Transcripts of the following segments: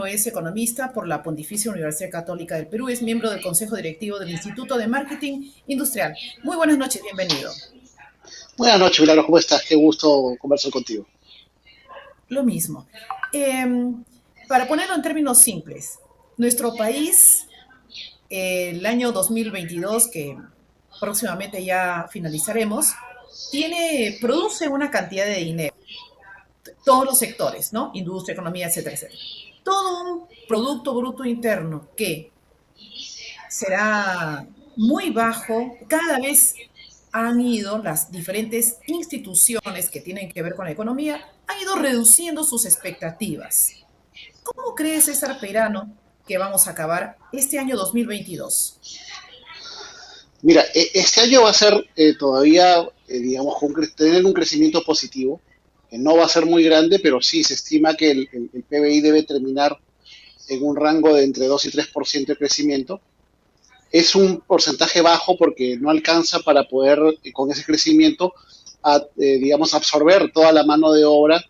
Es economista por la Pontificia Universidad Católica del Perú, es miembro del Consejo Directivo del Instituto de Marketing Industrial. Muy buenas noches, bienvenido. Buenas noches, Milagros, ¿cómo estás? Qué gusto conversar contigo. Lo mismo. Eh, para ponerlo en términos simples, nuestro país, el año 2022, que próximamente ya finalizaremos, produce una cantidad de dinero, todos los sectores, ¿no? Industria, economía, etcétera, etcétera. Todo un Producto Bruto Interno que será muy bajo. Cada vez han ido las diferentes instituciones que tienen que ver con la economía, han ido reduciendo sus expectativas. ¿Cómo cree César Peirano que vamos a acabar este año 2022? Mira, este año va a ser todavía, digamos, tener un crecimiento positivo, que no va a ser muy grande, pero sí se estima que el PBI debe terminar en un rango de entre 2 y 3% de crecimiento. Es un porcentaje bajo porque no alcanza para poder, con ese crecimiento, digamos, absorber toda la mano de obra,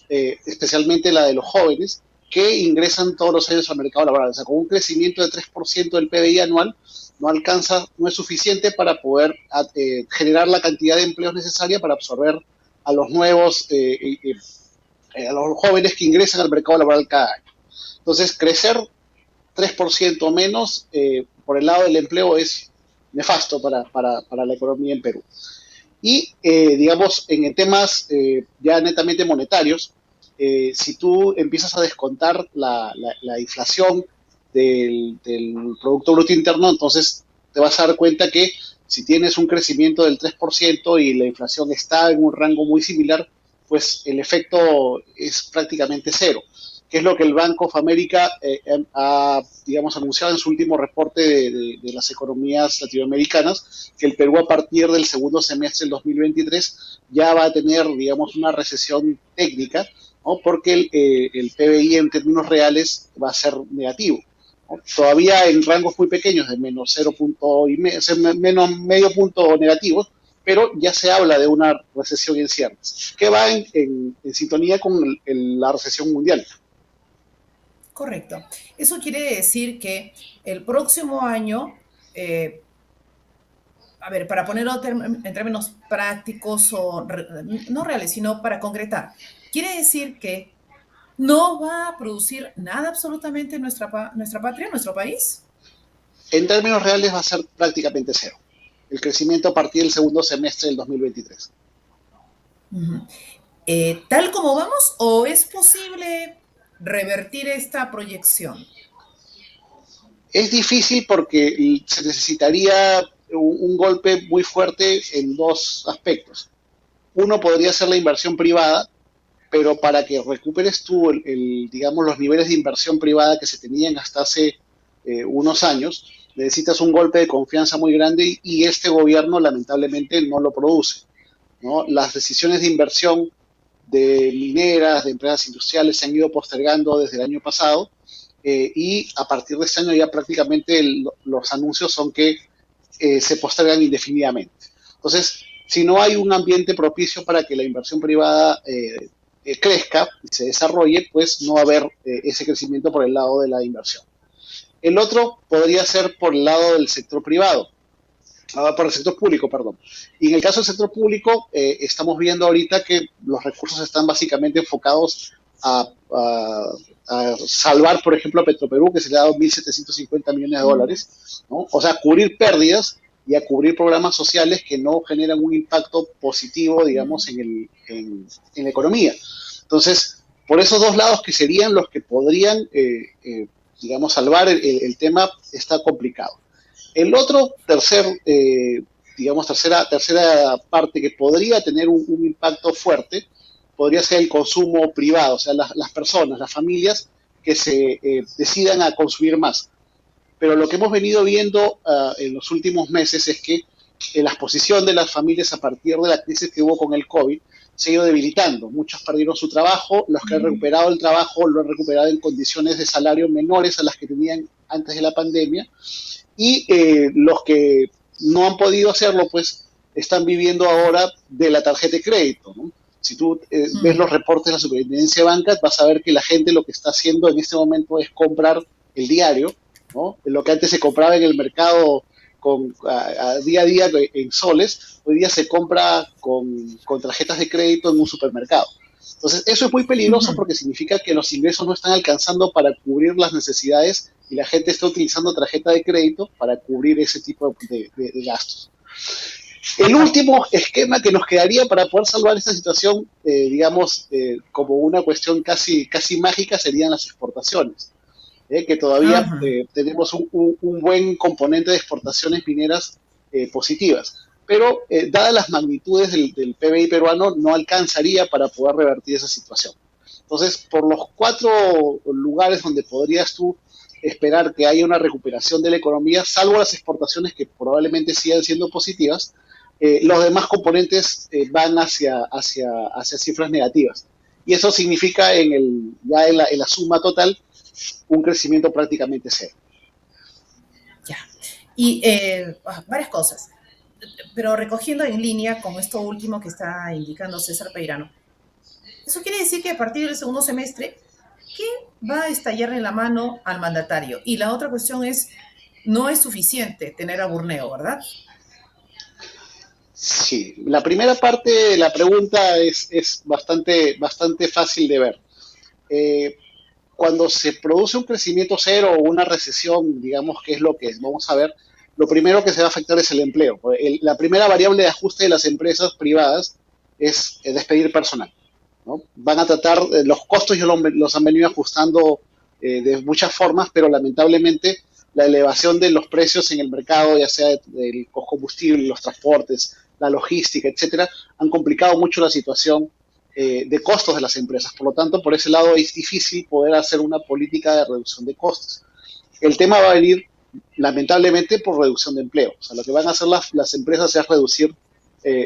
especialmente la de los jóvenes, que ingresan todos los años al mercado laboral. O sea, con un crecimiento de 3% del PBI anual, no alcanza, no es suficiente para poder generar la cantidad de empleos necesaria para absorber a los nuevos, a los jóvenes que ingresan al mercado laboral cada año. Entonces, crecer 3% menos por el lado del empleo es nefasto para la economía en Perú. Y, digamos, en temas ya netamente monetarios, si tú empiezas a descontar la inflación del Producto Bruto Interno, entonces te vas a dar cuenta que si tienes un crecimiento del 3% y la inflación está en un rango muy similar, pues el efecto es prácticamente cero, que es lo que el Bank of America ha, digamos, anunciado en su último reporte de las economías latinoamericanas, que el Perú a partir del segundo semestre del 2023 ya va a tener, digamos, una recesión técnica, ¿no? Porque el PBI en términos reales va a ser negativo, ¿no? Todavía en rangos muy pequeños, de menos 0 punto y menos medio punto negativos, pero ya se habla de una recesión en ciernes, que va en sintonía con la recesión mundial. Correcto. Eso quiere decir que el próximo año, a ver, para ponerlo en términos prácticos o no reales, sino para concretar, quiere decir que no va a producir nada absolutamente en nuestra patria, nuestro país. En términos reales va a ser prácticamente cero. El crecimiento a partir del segundo semestre del 2023. Ujú. ¿Tal como vamos o es posible revertir esta proyección? Es difícil porque se necesitaría un golpe muy fuerte en dos aspectos. Uno podría ser la inversión privada, pero para que recuperes tú, digamos, los niveles de inversión privada que se tenían hasta hace unos años, necesitas un golpe de confianza muy grande y este gobierno lamentablemente no lo produce, ¿no? Las decisiones de inversión de mineras, de empresas industriales se han ido postergando desde el año pasado, y a partir de este año ya prácticamente los anuncios son que se postergan indefinidamente. Entonces, si no hay un ambiente propicio para que la inversión privada crezca y se desarrolle, pues no va a haber ese crecimiento por el lado de la inversión. El otro podría ser por el lado del sector privado, por el sector público, perdón. Y en el caso del sector público, estamos viendo ahorita que los recursos están básicamente enfocados a salvar, por ejemplo, a Petroperú, que se le ha dado 1.750 millones de dólares, ¿no? O sea, cubrir pérdidas y a cubrir programas sociales que no generan un impacto positivo, digamos, en la economía. Entonces, por esos dos lados que serían los que podrían, digamos, salvar el tema, está complicado. El otro digamos, tercera parte que podría tener un impacto fuerte podría ser el consumo privado, o sea, las personas, las familias que se decidan a consumir más. Pero lo que hemos venido viendo en los últimos meses es que la exposición de las familias a partir de la crisis que hubo con el COVID se ha ido debilitando. Muchos perdieron su trabajo, los que han recuperado el trabajo lo han recuperado en condiciones de salario menores a las que tenían antes de la pandemia, y los que no han podido hacerlo, pues están viviendo ahora de la tarjeta de crédito, ¿no? Si tú ves Mm, los reportes de la Superintendencia de Bancas, vas a ver que la gente lo que está haciendo en este momento es comprar el diario, ¿no? Lo que antes se compraba en el mercado a día a día en soles, hoy día se compra con tarjetas de crédito en un supermercado. Entonces, eso es muy peligroso ujú. porque significa que los ingresos no están alcanzando para cubrir las necesidades y la gente está utilizando tarjeta de crédito para cubrir ese tipo de gastos. El Ah, último esquema que nos quedaría para poder salvar esta situación, digamos, como una cuestión casi mágica, serían las exportaciones, que todavía ajá. tenemos un buen componente de exportaciones mineras positivas. Pero, dadas las magnitudes del PBI peruano, no alcanzaría para poder revertir esa situación. Entonces, por los cuatro lugares donde podrías tú esperar que haya una recuperación de la economía, salvo las exportaciones que probablemente sigan siendo positivas, los demás componentes van hacia cifras negativas. Y eso significa ya en la suma total un crecimiento prácticamente cero. Ya. Y varias cosas, pero recogiendo en línea con esto último que está indicando César Peirano, eso quiere decir que a partir del segundo semestre, ¿qué va a estallar en la mano al mandatario? Y la otra cuestión es, no es suficiente tener a Burneo, ¿verdad? Sí, la primera parte de la pregunta es bastante fácil de ver. Eh, Cuando se produce un crecimiento cero o una recesión, digamos que es lo que es, vamos a ver, lo primero que se va a afectar es el empleo. La primera variable de ajuste de las empresas privadas es despedir personal, ¿no? Van a tratar, los costos ya los han venido ajustando de muchas formas, pero lamentablemente la elevación de los precios en el mercado, ya sea del combustible, los transportes, la logística, etcétera, han complicado mucho la situación de costos de las empresas. Por lo tanto, por ese lado es difícil poder hacer una política de reducción de costos. El tema va a venir lamentablemente por reducción de empleo. O sea, lo que van a hacer las empresas es reducir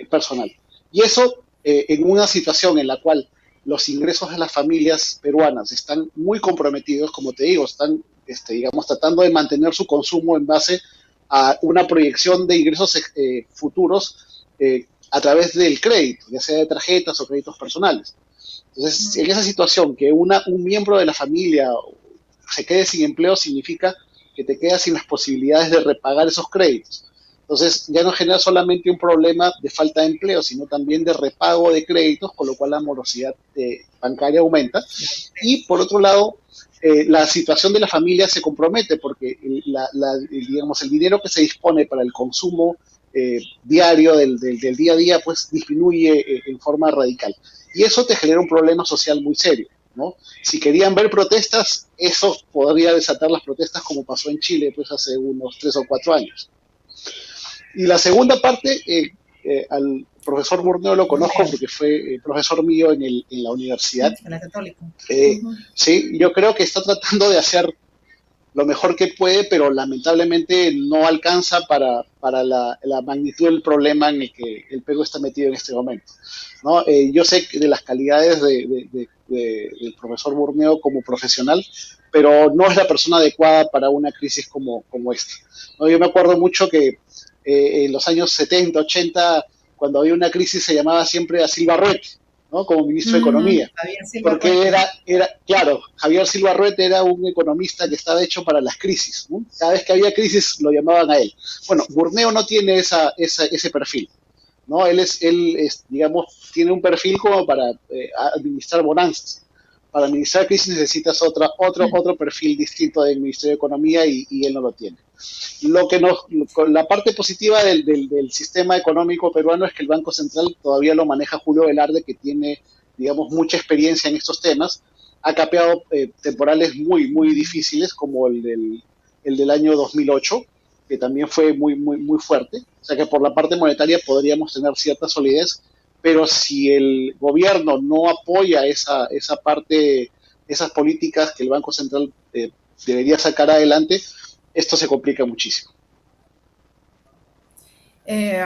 personal. Y eso, en una situación en la cual los ingresos de las familias peruanas están muy comprometidos, como te digo, están, digamos, tratando de mantener su consumo en base a una proyección de ingresos futuros a través del crédito, ya sea de tarjetas o créditos personales. Entonces, en esa situación, que un miembro de la familia se quede sin empleo significa que te quedas sin las posibilidades de repagar esos créditos. Entonces, ya no genera solamente un problema de falta de empleo, sino también de repago de créditos, con lo cual la morosidad bancaria aumenta. Y por otro lado, la situación de la familia se compromete porque digamos, el dinero que se dispone para el consumo diario del día a día, pues disminuye en forma radical. Y eso te genera un problema social muy serio, ¿no? Si querían ver protestas, eso podría desatar las protestas como pasó en Chile pues hace unos 3 o 4 años. Y la segunda parte, al profesor Burneo lo conozco Burneo, porque fue profesor mío en la universidad. en la Católica. Eh, sí, yo creo que está tratando de hacer lo mejor que puede, pero lamentablemente no alcanza para la magnitud del problema en el que el Perú está metido en este momento, ¿no? Yo sé de las calidades del profesor Burneo como profesional, pero no es la persona adecuada para una crisis como esta, ¿no? Yo me acuerdo mucho que en los años 70, 80, cuando había una crisis se llamaba siempre a Silva Ruete, ¿no? Como ministro de Economía, Javier Silva porque Ruete. claro, Javier Silva Ruete era un economista que estaba hecho para las crisis, ¿no? Cada vez que había crisis lo llamaban a él. Bueno, Burneo no tiene ese perfil, ¿no? Digamos, tiene un perfil como para administrar bonanzas. Para administrar crisis necesitas otro perfil distinto del Ministerio de Economía y él no lo tiene. La parte positiva del sistema económico peruano es que el Banco Central todavía lo maneja Julio Velarde, que tiene, digamos, mucha experiencia en estos temas. Ha capeado temporales muy difíciles, como el del año 2008, que también fue muy fuerte. O sea que por la parte monetaria podríamos tener cierta solidez, pero si el gobierno no apoya esa parte, esas políticas que el Banco Central debería sacar adelante, esto se complica muchísimo. Eh,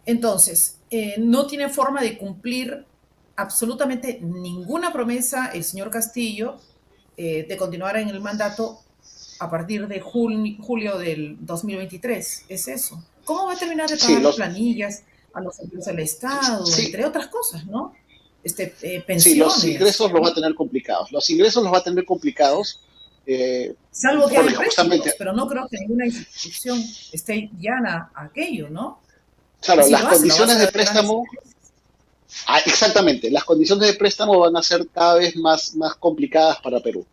entonces, no tiene forma de cumplir absolutamente ninguna promesa el señor Castillo de continuar en el mandato a partir de julio del 2023. Es eso. ¿Cómo va a terminar de Sí, pagar planillas a los servicios del Estado, sí, entre otras cosas, ¿no? Sí, los pensiones, ingresos los va a ¿no? tener complicados. Los ingresos los va a tener complicados Salvo que porque hayan justamente, préstamos, pero no creo que ninguna institución esté llana a aquello, ¿no? Y claro, si las lo hace, lo va a condiciones hacer de a grandes préstamo, intereses. exactamente, las condiciones de préstamo van a ser cada vez más complicadas para Perú,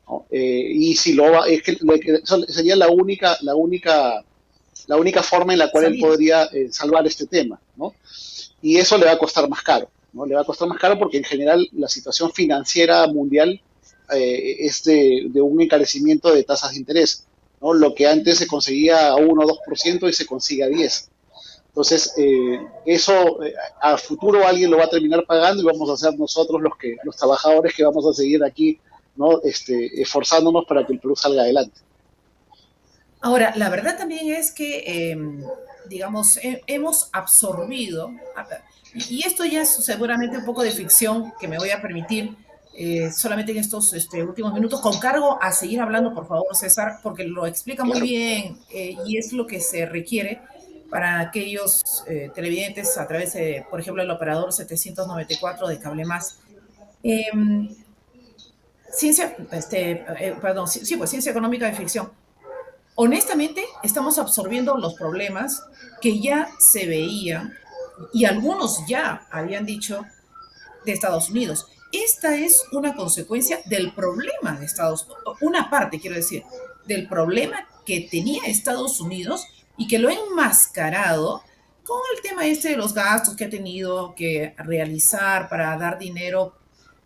¿no? Y si lo va, es que, eso sería la única forma en la cual él Salida. podría salvar este tema, ¿no? Y eso le va a costar más caro, ¿no? Le va a costar más caro porque en general la situación financiera mundial es de un encarecimiento de tasas de interés, ¿no? Lo que antes se conseguía a 1 o 2% y se consigue a 10. Entonces, eso a futuro alguien lo va a terminar pagando y vamos a ser nosotros los trabajadores que vamos a seguir aquí, ¿no? Esforzándonos para que el Perú salga adelante. Ahora, la verdad también es que, digamos, hemos absorbido, y esto ya es seguramente un poco de ficción que me voy a permitir solamente en estos últimos minutos, con cargo a seguir hablando, por favor, César, porque lo explica muy Claro. bien y es lo que se requiere para aquellos televidentes a través de, por ejemplo, el operador 794 de Cable Más. Eh, perdón, sí, sí, pues ciencia económica de ficción. Honestamente, estamos absorbiendo los problemas que ya se veían y algunos ya habían dicho de Estados Unidos. Esta es una consecuencia del problema de Estados Unidos, una parte, quiero decir, del problema que tenía Estados Unidos y que lo ha enmascarado con el tema de los gastos que ha tenido que realizar para dar dinero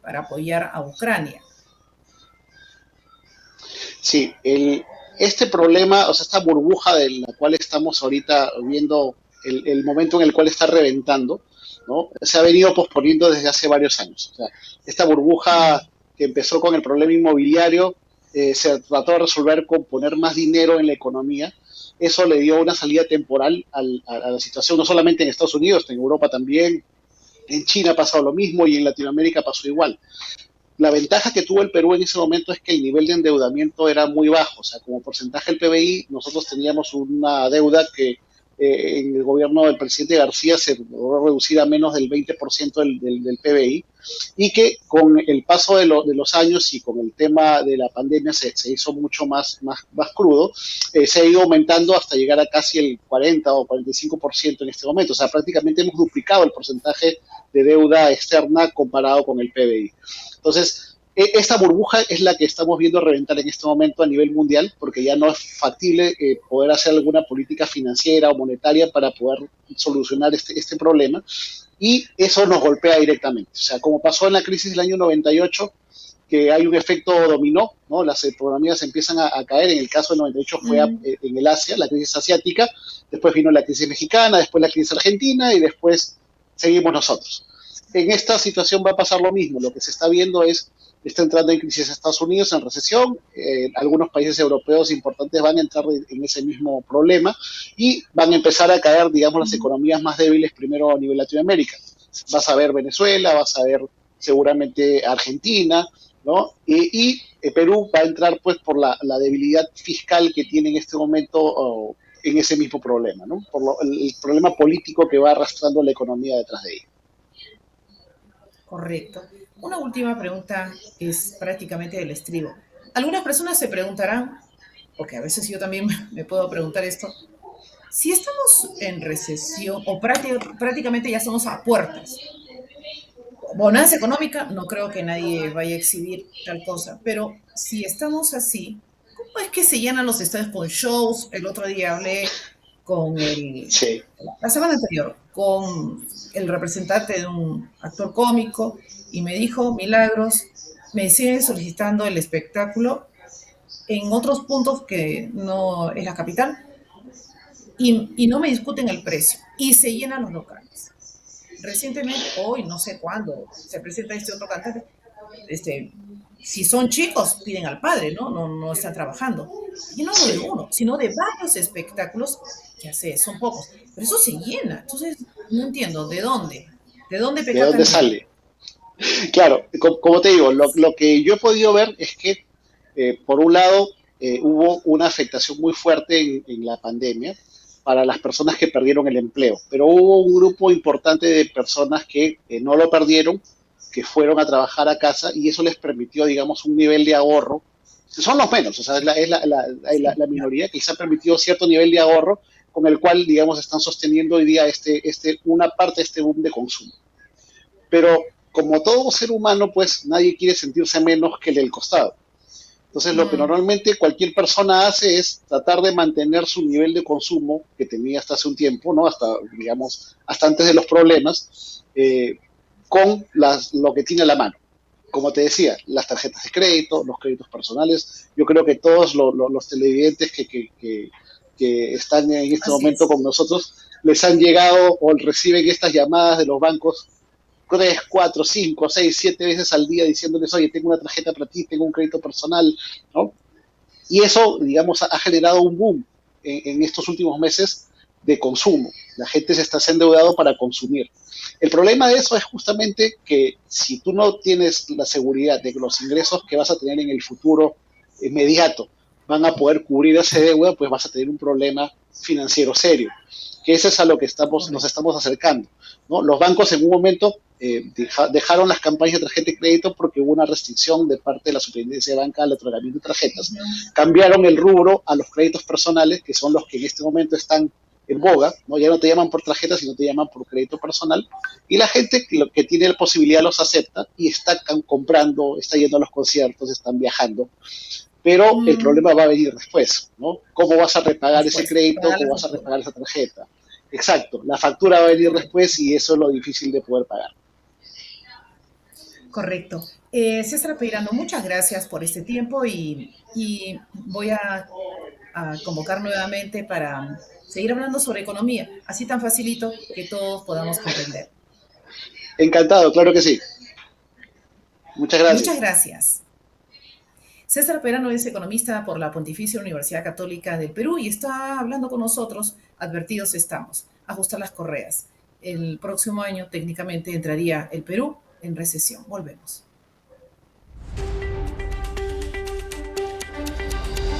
para apoyar a Ucrania. Sí, este problema, o sea, esta burbuja de la cual estamos ahorita viendo el momento en el cual está reventando, ¿no? Se ha venido posponiendo desde hace varios años. O sea, esta burbuja que empezó con el problema inmobiliario se trató de resolver con poner más dinero en la economía. Eso le dio una salida temporal a la situación, no solamente en Estados Unidos, en Europa también, en China ha pasado lo mismo y en Latinoamérica pasó igual. La ventaja que tuvo el Perú en ese momento es que el nivel de endeudamiento era muy bajo, o sea, como porcentaje del PBI, nosotros teníamos una deuda que en el gobierno del presidente García se logró reducir a menos del 20% del PBI y que con el paso de los años y con el tema de la pandemia se hizo mucho más crudo, se ha ido aumentando hasta llegar a casi el 40 o 45% en este momento, o sea, prácticamente hemos duplicado el porcentaje de deuda externa comparado con el PBI. Entonces, esta burbuja es la que estamos viendo reventar en este momento a nivel mundial, porque ya no es factible poder hacer alguna política financiera o monetaria para poder solucionar este problema, y eso nos golpea directamente. O sea, como pasó en la crisis del año 98, que hay un efecto dominó, ¿no? Las economías empiezan a caer, en el caso del 98 fue Mm. en el Asia, la crisis asiática, después vino la crisis mexicana, después la crisis argentina y después seguimos nosotros. En esta situación va a pasar lo mismo. Lo que se está viendo es, está entrando en crisis Estados Unidos, en recesión, algunos países europeos importantes van a entrar en ese mismo problema y van a empezar a caer, digamos, las economías más débiles primero a nivel Latinoamérica. Vas a ver Venezuela, vas a ver seguramente Argentina, ¿no? Perú va a entrar pues por la debilidad fiscal que tiene en este momento en ese mismo problema, ¿no? El problema político que va arrastrando la economía detrás de ella. Correcto. Una última pregunta es prácticamente del estribo. Algunas personas se preguntarán, porque a veces yo también me puedo preguntar esto, si estamos en recesión o prácticamente ya estamos a puertas. Bonanza económica, no creo que nadie vaya a exhibir tal cosa, pero si estamos así, ¿cómo es que se llenan los estadios con shows? El otro día hablé con Sí, la semana anterior, con el representante de un actor cómico y me dijo, Milagros, me siguen solicitando el espectáculo en otros puntos que no es la capital y no me discuten el precio y se llenan los locales. Recientemente, hoy no sé cuándo, se presenta este otro cantante, este, si son chicos, piden al padre, ¿no? No están trabajando. Y no de sí. uno, sino de varios espectáculos, ya sé, son pocos, pero eso se llena. Entonces, no entiendo, ¿de dónde ¿De pecata dónde el niño? sale? Claro, como te digo, lo que yo he podido ver es que, por un lado, hubo una afectación muy fuerte en la pandemia para las personas que perdieron el empleo, pero hubo un grupo importante de personas que no lo perdieron, que fueron a trabajar a casa y eso les permitió, digamos, un nivel de ahorro. Son los menos, o sea, Sí, la claro. minoría que les ha permitido cierto nivel de ahorro con el cual, digamos, están sosteniendo hoy día una parte de este boom de consumo. Pero como todo ser humano, pues nadie quiere sentirse menos que el del costado. Entonces, lo que Mm, normalmente cualquier persona hace es tratar de mantener su nivel de consumo que tenía hasta hace un tiempo, ¿no? Hasta, digamos, hasta antes de los problemas, con lo que tiene a la mano. Como te decía, las tarjetas de crédito, los créditos personales. Yo creo que todos los televidentes que están en este así momento es. con nosotros les han llegado o reciben estas llamadas de los bancos 3, 4, 5, 6, 7 veces al día diciéndoles, oye, tengo una tarjeta para ti, tengo un crédito personal, ¿no? Y eso, digamos, ha generado un boom en estos últimos meses de consumo. La gente se está endeudando para consumir. El problema de eso es justamente que si tú no tienes la seguridad de que los ingresos que vas a tener en el futuro inmediato van a poder cubrir esa deuda, pues vas a tener un problema financiero serio, que eso es a lo que nos Correcto. estamos acercando, ¿no? Los bancos en un momento dejaron las campañas de tarjeta de crédito porque hubo una restricción de parte de la superintendencia de banca al otorgamiento de tarjetas. Ujú. Cambiaron el rubro a los créditos personales, que son los que en este momento están en boga, ¿no? Ya no te llaman por tarjeta, sino te llaman por crédito personal, y la gente que tiene la posibilidad los acepta y está comprando, está yendo a los conciertos, están viajando, pero el Mm, problema va a venir después, ¿no? ¿Cómo vas a repagar ese después, crédito? pagar ¿Cómo la vas a factura. repagar esa tarjeta? Exacto, la factura va a venir Correcto. después y eso es lo difícil de poder pagar. Correcto. César Peirano, muchas gracias por este tiempo y voy a convocar nuevamente para seguir hablando sobre economía, así tan facilito que todos podamos comprender. Encantado, claro que sí. Muchas Muchas gracias. gracias. César Perano es economista por la Pontificia Universidad Católica del Perú y está hablando con nosotros. Advertidos estamos. Ajustar las correas. El próximo año técnicamente entraría el Perú en recesión. Volvemos.